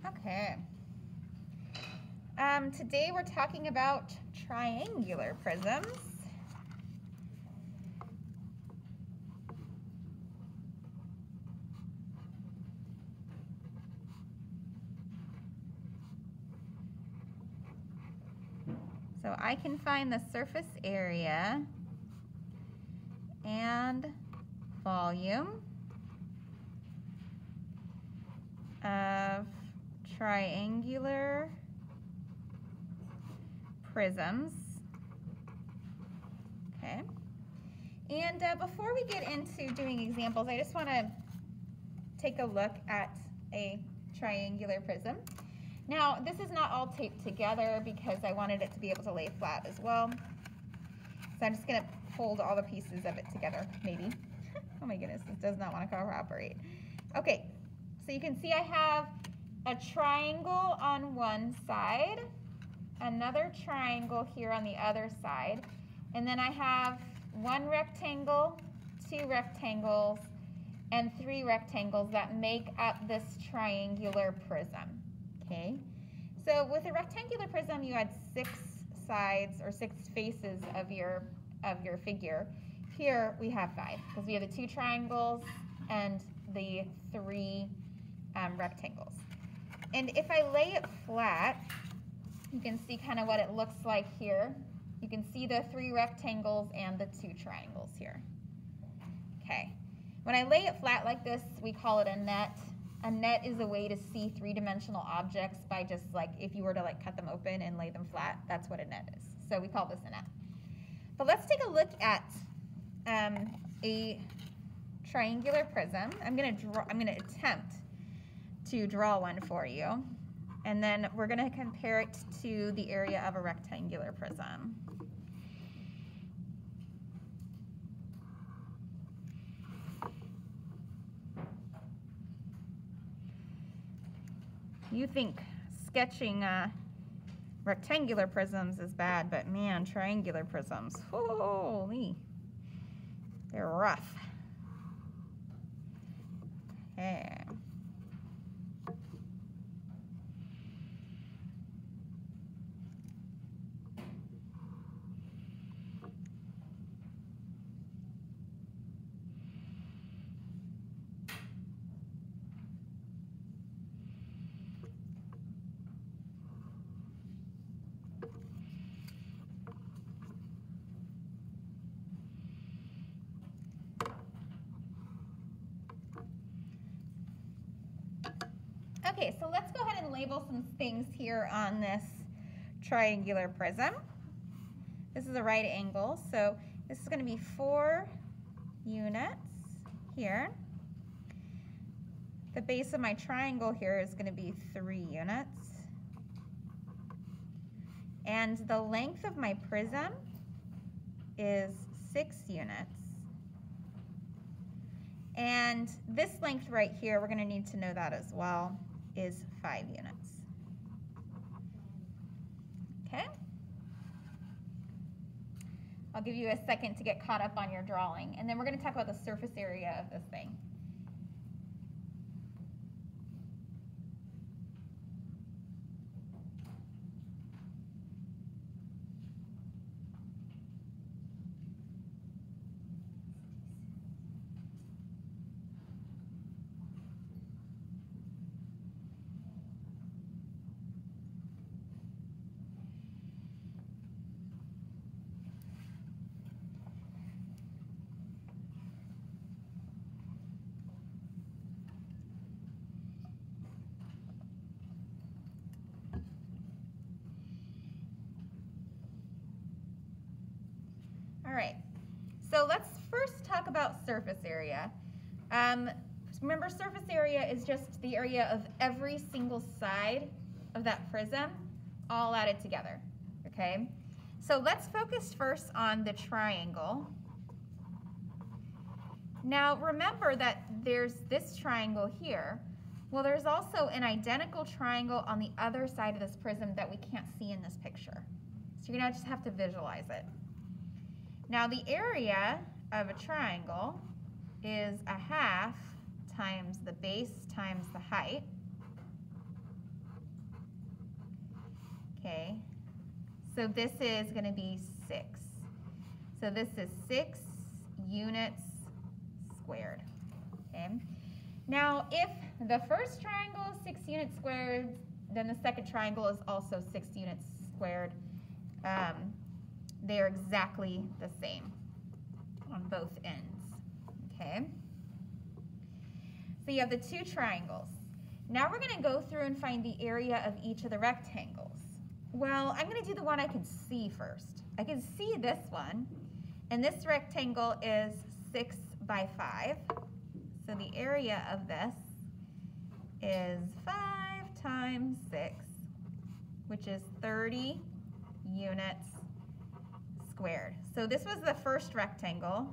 Okay. Today we're talking about triangular prisms. So I can find the surface area and volume of triangular prisms. Okay. And before we get into doing examples, I just want to take a look at a triangular prism. Now, this is not all taped together because I wanted it to be able to lay flat as well. So I'm just going to hold all the pieces of it together, maybe. Oh my goodness, this does not want to cooperate. Okay, so you can see I have a triangle on one side, another triangle here on the other side, and then I have one rectangle, two rectangles, and three rectangles that make up this triangular prism. Okay, so with a rectangular prism, you had 6 sides or 6 faces of your figure. Here we have 5 because we have the 2 triangles and the 3 rectangles. And if I lay it flat, you can see kind of what it looks like here. You can see the 3 rectangles and the 2 triangles here. Okay, when I lay it flat like this, we call it a net. A net is a way to see 3-dimensional objects by just like, if you were to like cut them open and lay them flat, that's what a net is. So we call this a net. But let's take a look at a triangular prism. I'm gonna attempt to draw one for you. And then we're gonna compare it to the area of a rectangular prism. You think sketching rectangular prisms is bad, but man, triangular prisms, holy, they're rough. Okay. Okay, so let's go ahead and label some things here on this triangular prism. This is a right angle, so this is going to be 4 units here. The base of my triangle here is going to be 3 units. And the length of my prism is 6 units. And this length right here, we're going to need to know that as well, is 5 units. Okay? I'll give you a second to get caught up on your drawing, and then we're going to talk about the surface area of this thing. All right, so let's first talk about surface area. Remember, surface area is just the area of every single side of that prism, all added together, okay? So let's focus first on the triangle. Now remember that there's this triangle here. Well, there's also an identical triangle on the other side of this prism that we can't see in this picture. So you're gonna just have to visualize it. Now the area of a triangle is 1/2 times the base times the height. So this is going to be 6. So this is 6 units squared. Okay. Now, if the first triangle is 6 units squared, then the second triangle is also 6 units squared. They are exactly the same on both ends. Okay. So you have the 2 triangles. Now we're going to go through and find the area of each of the rectangles. Well, I'm going to do the one I can see first. I can see this one, and this rectangle is 6 by 5. So the area of this is 5 times 6, which is 30 units squared. So this was the first rectangle,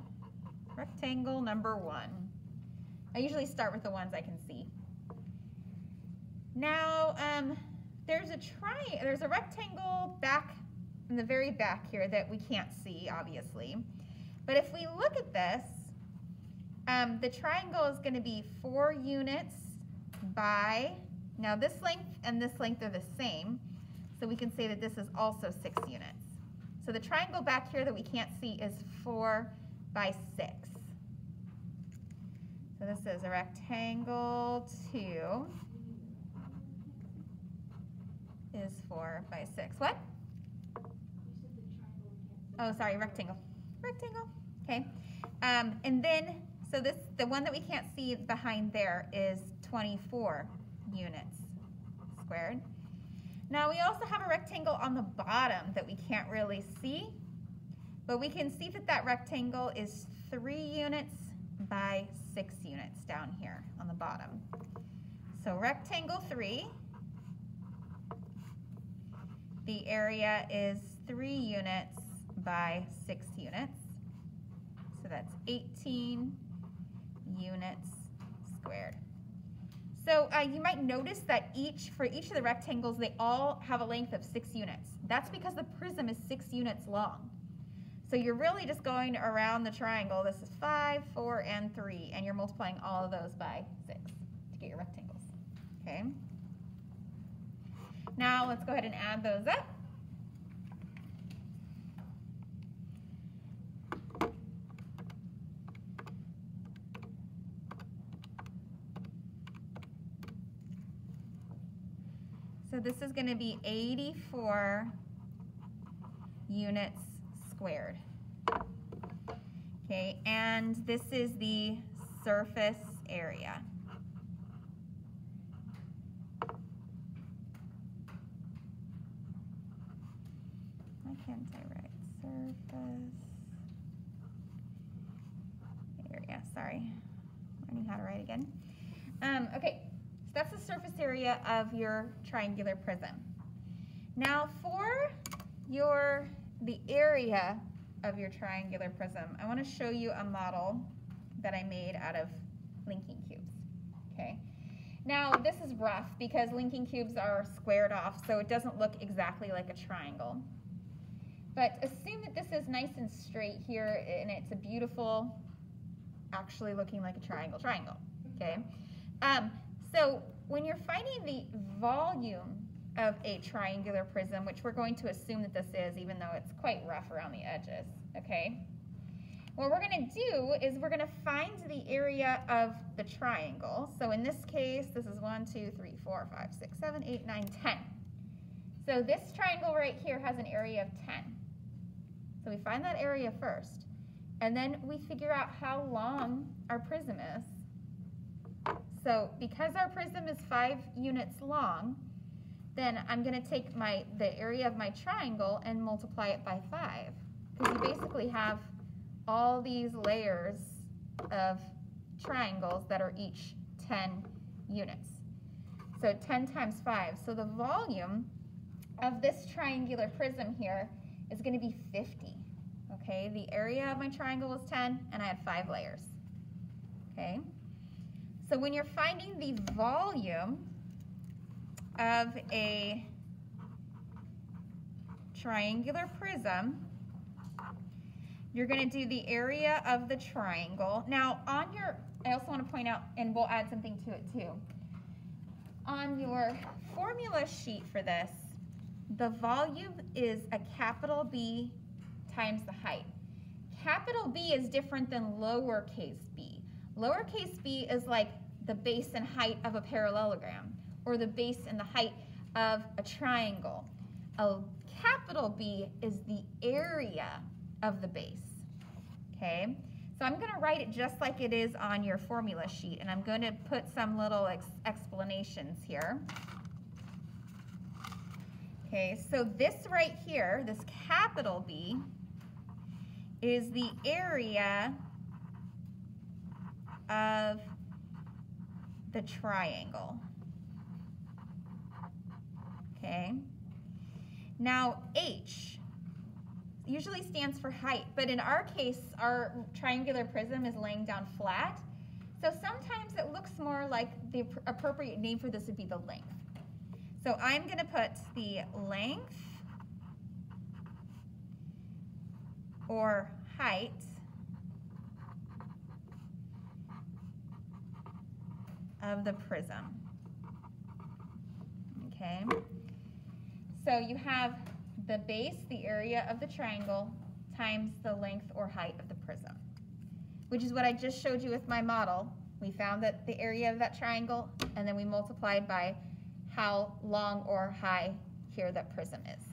rectangle number 1. I usually start with the ones I can see. Now, there's a rectangle back in the very back here that we can't see, obviously. But if we look at this, the triangle is going to be 4 units by, now this length and this length are the same, so we can say that this is also 6 units. So the triangle back here that we can't see is 4 by 6. So this is a rectangle 2 is 4 by 6. What? Oh, sorry, rectangle. Rectangle. Okay. And then, so this, the one that we can't see behind there is 24 units squared. Now we also have a rectangle on the bottom that we can't really see, but we can see that that rectangle is 3 units by 6 units down here on the bottom. So rectangle 3, the area is 3 units by 6 units. So that's 18 units squared. So you might notice that for each of the rectangles, they all have a length of 6 units. That's because the prism is 6 units long. So you're really just going around the triangle. This is 5, 4, and 3, and you're multiplying all of those by 6 to get your rectangles. Okay. Now let's go ahead and add those up. So this is going to be 84 units squared. Okay, and this is the surface area. Why can't I write surface area? Sorry, learning how to write again. Okay. That's the surface area of your triangular prism. Now for the area of your triangular prism, I want to show you a model that I made out of linking cubes. Okay. Now this is rough because linking cubes are squared off, so it doesn't look exactly like a triangle. But assume that this is nice and straight here, and it's a beautiful, actually looking like a triangle. Okay. So when you're finding the volume of a triangular prism, which we're going to assume that this is, even though it's quite rough around the edges, okay? What we're going to do is we're going to find the area of the triangle. So in this case, this is 1, 2, 3, 4, 5, 6, 7, 8, 9, 10. So this triangle right here has an area of 10. So we find that area first, and then we figure out how long our prism is. So because our prism is 5 units long, then I'm going to take the area of my triangle and multiply it by 5. Because you basically have all these layers of triangles that are each 10 units. So 10 times 5. So the volume of this triangular prism here is going to be 50. Okay, the area of my triangle was 10, and I had 5 layers. Okay. So when you're finding the volume of a triangular prism, you're going to do the area of the triangle. Now I also want to point out, and we'll add something to it too. On your formula sheet for this, the volume is a capital B times the height. Capital B is different than lowercase b. Lowercase b is like the base and height of a parallelogram, or the base and the height of a triangle. A capital B is the area of the base. Okay? So I'm going to write it just like it is on your formula sheet, and I'm going to put some little explanations here. Okay, so this right here, this capital B, is the area of the triangle. Okay? Now, H usually stands for height, but in our case, our triangular prism is laying down flat. So sometimes it looks more like the appropriate name for this would be the length. So I'm going to put the length or height of the prism. Okay? So you have the base, the area of the triangle, times the length or height of the prism, which is what I just showed you with my model. We found that the area of that triangle, and then we multiplied by how long or high here that prism is.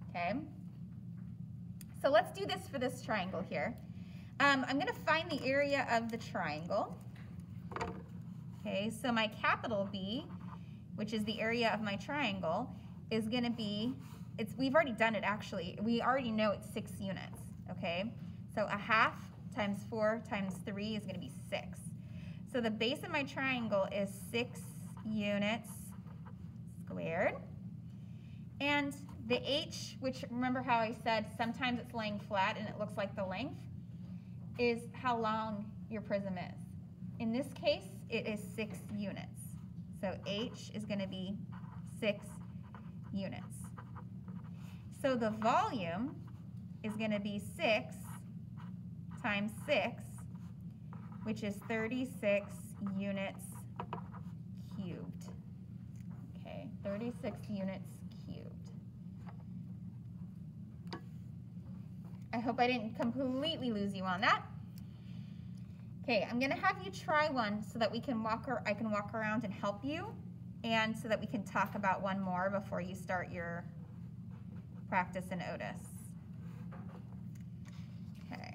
Okay? So let's do this for this triangle here. I'm going to find the area of the triangle. Okay, so my capital B, which is the area of my triangle, is going to be, we've already done it actually. We already know it's 6 units, okay? So a half times 4 times 3 is going to be 6. So the base of my triangle is 6 units squared. And the H, which remember how I said sometimes it's laying flat and it looks like the length, is how long your prism is. In this case, it is 6 units. So H is going to be 6 units. So the volume is going to be 6 times 6, which is 36 units cubed. Okay, 36 units cubed. I hope I didn't completely lose you on that. Okay, I'm going to have you try one so that I can walk around and help you, and so that we can talk about one more before you start your practice in Otis. Okay.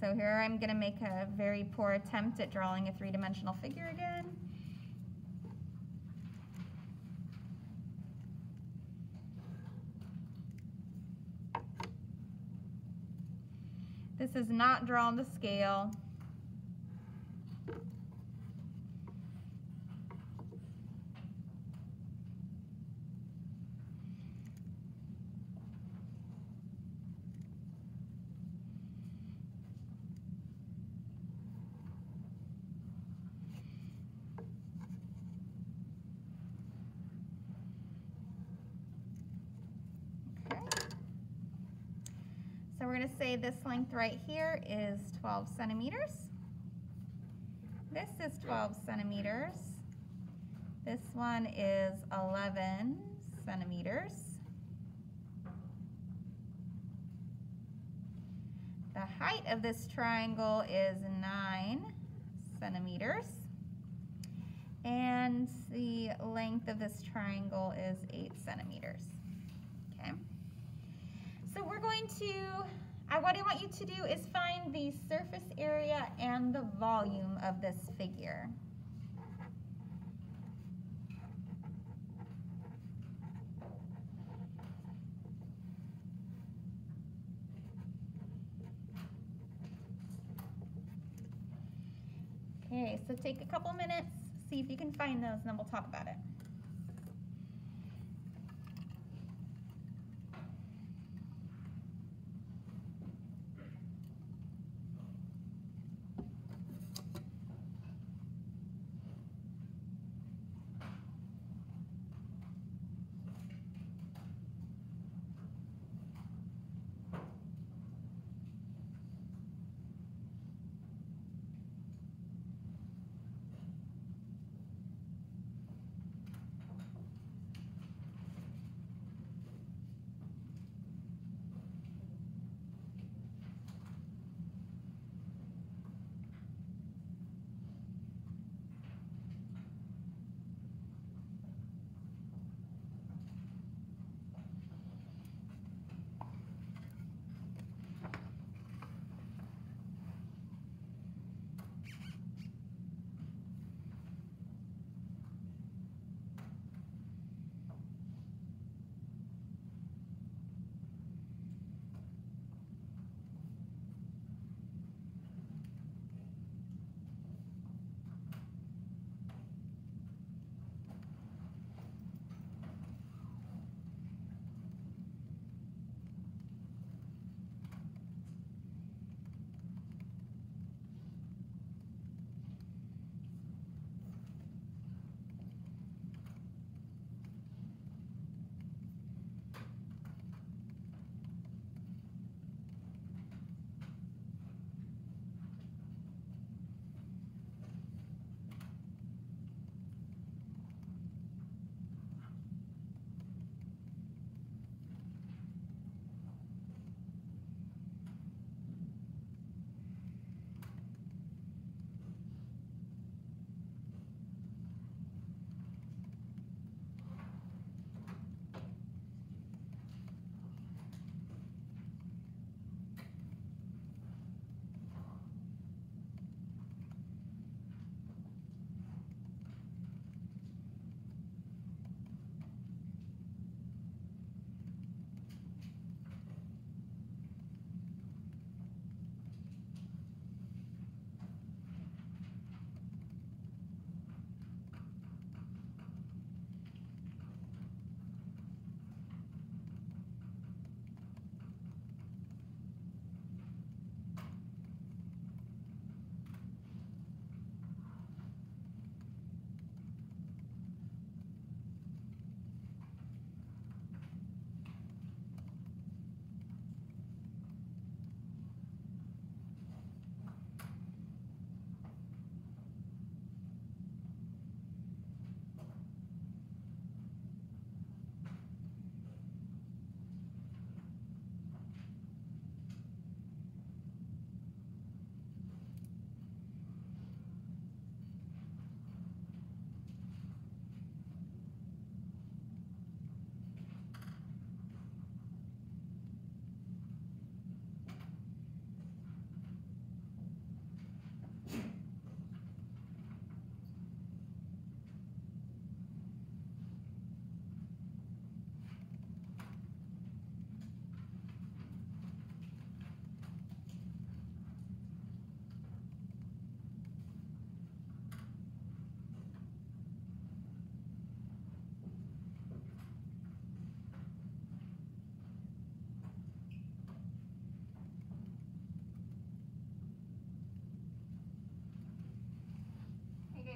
So here I'm going to make a very poor attempt at drawing a three-dimensional figure again. This is not drawn to scale. So we're going to say this length right here is 12 centimeters. This is 12 centimeters. This one is 11 centimeters. The height of this triangle is 9 centimeters. And the length of this triangle is 8 centimeters. Okay. So we're going to, what I want you to do is find the surface area and the volume of this figure. Okay, so take a couple minutes, see if you can find those, and then we'll talk about it.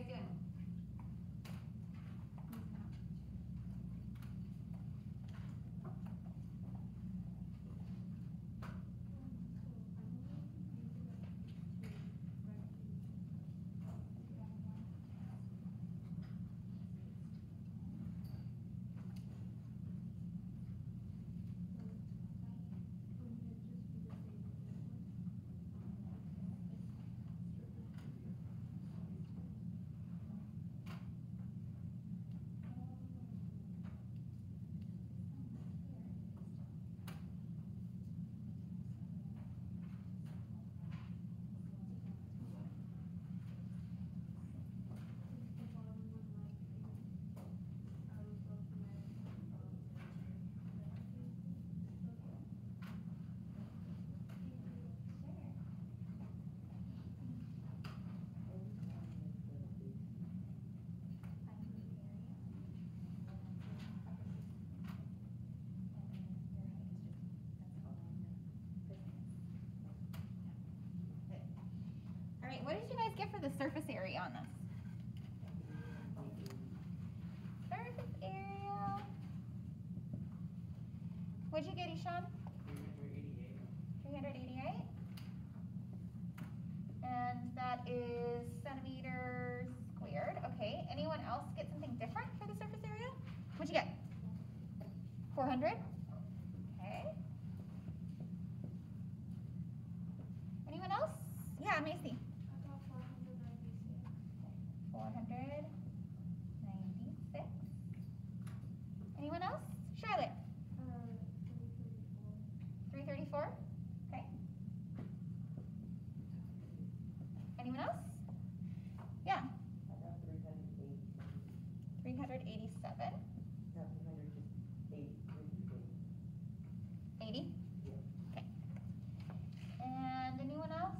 guys doing? All right, what did you guys get for the surface area on this? Surface area. What'd you get, Ishan? 388. And that is centimeters squared. Okay, anyone else get something different for the surface area? What'd you get? 400? Okay. Anyone else? Yeah, Macy. 496. Anyone else? Charlotte? 334. Okay. Anyone else? Yeah. 387. 80? Okay. And anyone else?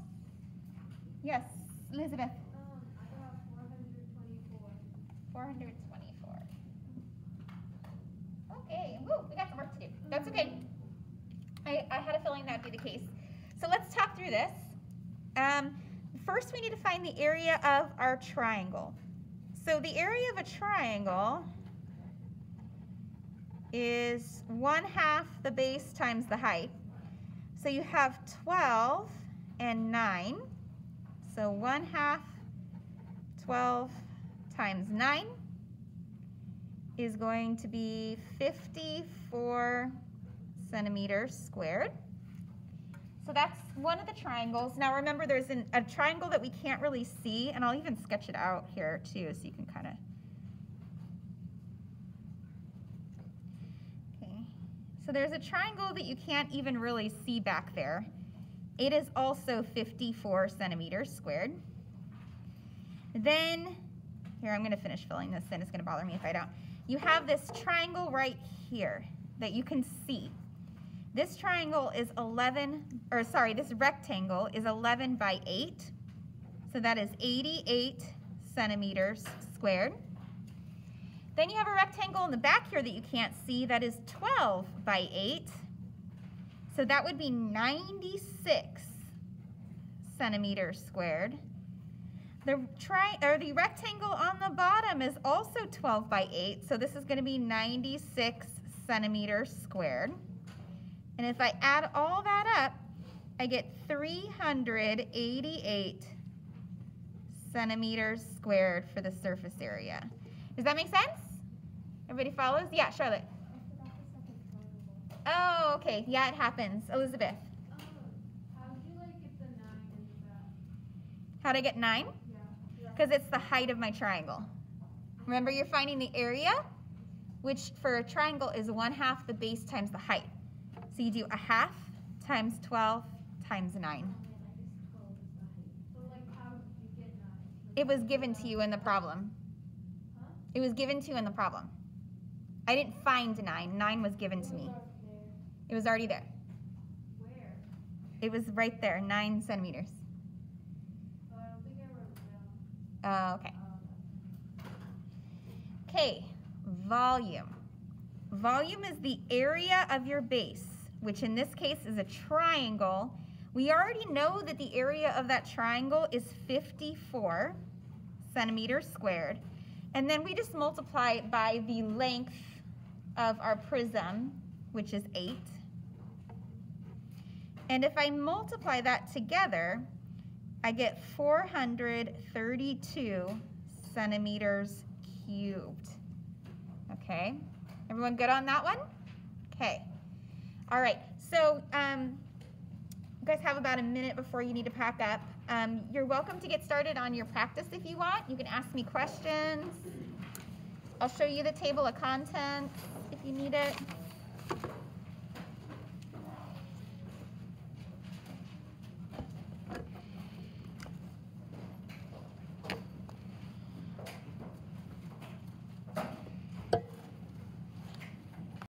Yes, Elizabeth. 424. Okay, woo, we got some work to do. That's okay. I had a feeling that would be the case. So let's talk through this. First, we need to find the area of our triangle. So the area of a triangle is 1/2 the base times the height. So you have 12 and 9. So 1/2 12 times 9 is going to be 54 centimeters squared. So that's one of the triangles. Now remember, there's a triangle that we can't really see, and I'll even sketch it out here too so you can kind of. Okay. So there's a triangle that you can't even really see back there. It is also 54 centimeters squared. Then, here, I'm going to finish filling this in. It's going to bother me if I don't. You have this triangle right here that you can see. This triangle is this rectangle is 11 by 8. So that is 88 centimeters squared. Then you have a rectangle in the back here that you can't see that is 12 by 8. So that would be 96 centimeters squared. The rectangle on the bottom is also 12 by 8, so this is going to be 96 centimeters squared. And if I add all that up, I get 388 centimeters squared for the surface area. Does that make sense? Everybody follows? Yeah, Charlotte. Oh, okay. Yeah, it happens. Elizabeth. How did you get the 9 in the back? How did I get 9? Because it's the height of my triangle. Remember, you're finding the area, which for a triangle is 1/2 the base times the height. So you do 1/2 times 12 times 9. So how did you get 9? It was given to you in the problem. Huh? It was given to you in the problem. I didn't find 9. 9 was given to me. It was already there. Where? It was right there, 9 centimeters. I don't think I wrote it Oh, down. okay. Okay, volume. Volume is the area of your base, which in this case is a triangle. We already know that the area of that triangle is 54 centimeters squared. And then we just multiply it by the length of our prism, which is 8. And if I multiply that together, I get 432 centimeters cubed. Okay, everyone good on that one? Okay, all right, so you guys have about a minute before you need to pack up. You're welcome to get started on your practice if you want. You can ask me questions. I'll show you the table of contents if you need it.